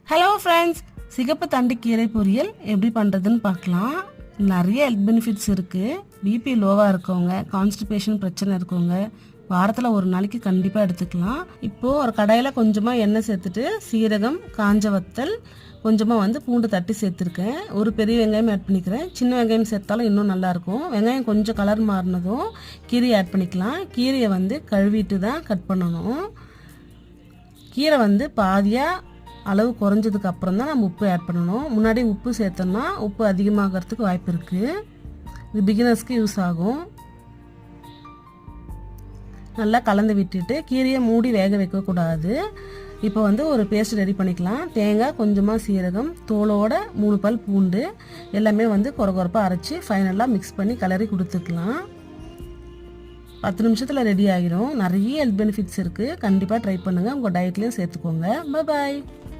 Hello friends, சிகப்பு தண்டு கீரை பொரியல் எப்படி பண்ணுறதுன்னு பார்க்கலாம். நிறைய ஹெல்த் பெனிஃபிட்ஸ் இருக்குது. பிபி லோவாக இருக்கவங்க, கான்ஸ்டிபேஷன் பிரச்சனை இருக்கவங்க வாரத்தில் ஒரு நாளைக்கு கண்டிப்பாக எடுத்துக்கலாம். இப்போது ஒரு கடாயில் கொஞ்சமாக எண்ணெய் சேர்த்துட்டு சீரகம், காஞ்ச வத்தல், கொஞ்சமாக பூண்டு தட்டி சேர்த்துருக்கேன். ஒரு பெரிய வெங்காயம் ஆட் பண்ணிக்கிறேன். சின்ன வெங்காயம் சேர்த்தாலும் இன்னும் நல்லாயிருக்கும். வெங்காயம் கொஞ்சம் கலர் மாறினதும் கீரையை ஆட் பண்ணிக்கலாம். கீரையை கழுவிட்டு தான் கட் பண்ணணும். கீரை பாதியாக அளவு குறைஞ்சதுக்கு அப்புறம் தான் நம்ம உப்பு ஆட் பண்ணணும். முன்னாடி உப்பு சேர்த்தோம்னா உப்பு அதிகமாகிறதுக்கு வாய்ப்பு இருக்குது. இது பிகினர்ஸ்க்கு யூஸ் ஆகும். நல்லா கலந்து விட்டுட்டு கீரையை மூடி வேக வைக்கக்கூடாது. இப்போ ஒரு பேஸ்ட் ரெடி பண்ணிக்கலாம். தேங்காய், கொஞ்சமாக சீரகம், தோலோட 3 பல் பூண்டு எல்லாமே கொரகொரப்பாக அரைச்சி ஃபைனலாக மிக்ஸ் பண்ணி கலரி கொடுத்துக்கலாம். 10 நிமிஷத்தில் ரெடி ஆகிடும். நிறைய ஹெல்த் பெனிஃபிட்ஸ் இருக்குது. கண்டிப்பாக ட்ரை பண்ணுங்கள். உங்கள் டயட்லேயும் சேர்த்துக்கோங்க. பாய்.